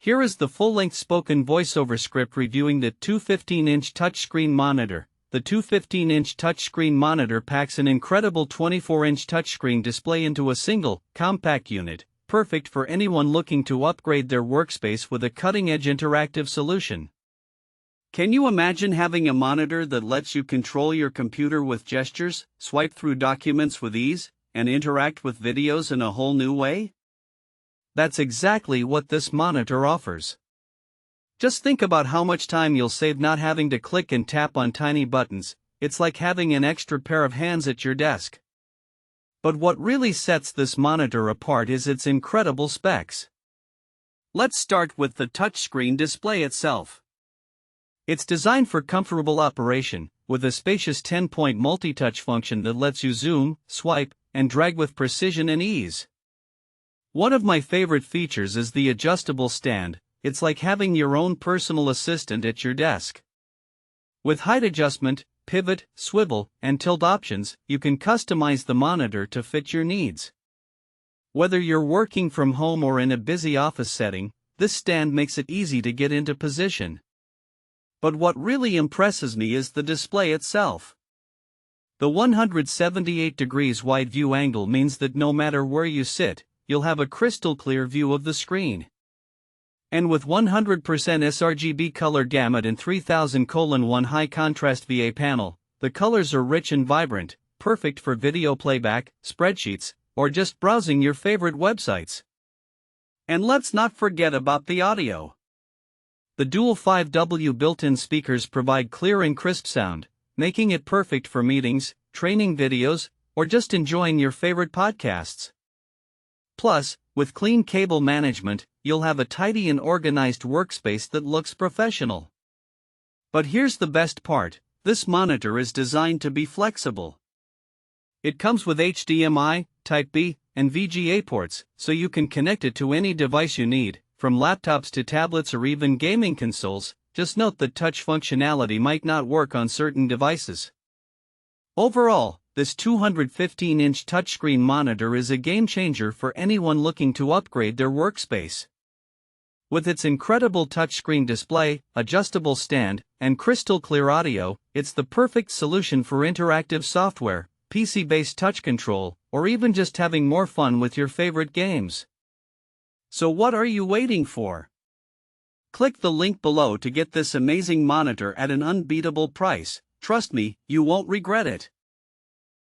Here is the full-length spoken voiceover script reviewing the 215-inch touchscreen monitor. The 215-inch touchscreen monitor packs an incredible 24-inch touchscreen display into a single, compact unit, perfect for anyone looking to upgrade their workspace with a cutting-edge interactive solution. Can you imagine having a monitor that lets you control your computer with gestures, swipe through documents with ease, and interact with videos in a whole new way? That's exactly what this monitor offers. Just think about how much time you'll save not having to click and tap on tiny buttons. It's like having an extra pair of hands at your desk. But what really sets this monitor apart is its incredible specs. Let's start with the touchscreen display itself. It's designed for comfortable operation, with a spacious 10-point multi-touch function that lets you zoom, swipe, and drag with precision and ease. One of my favorite features is the adjustable stand. It's like having your own personal assistant at your desk. With height adjustment, pivot, swivel, and tilt options, you can customize the monitor to fit your needs. Whether you're working from home or in a busy office setting, this stand makes it easy to get into position. But what really impresses me is the display itself. The 178 degrees wide view angle means that no matter where you sit, you'll have a crystal clear view of the screen. And with 100% sRGB color gamut and 3000:1 high contrast VA panel, the colors are rich and vibrant, perfect for video playback, spreadsheets, or just browsing your favorite websites. And let's not forget about the audio. The dual 5W built-in speakers provide clear and crisp sound, making it perfect for meetings, training videos, or just enjoying your favorite podcasts. Plus, with clean cable management, you'll have a tidy and organized workspace that looks professional. But here's the best part: this monitor is designed to be flexible. It comes with HDMI, Type-B, and VGA ports, so you can connect it to any device you need, from laptops to tablets or even gaming consoles. Just note that touch functionality might not work on certain devices. Overall, this 215-inch touchscreen monitor is a game-changer for anyone looking to upgrade their workspace. With its incredible touchscreen display, adjustable stand, and crystal-clear audio, it's the perfect solution for interactive software, PC-based touch control, or even just having more fun with your favorite games. So what are you waiting for? Click the link below to get this amazing monitor at an unbeatable price. Trust me, you won't regret it.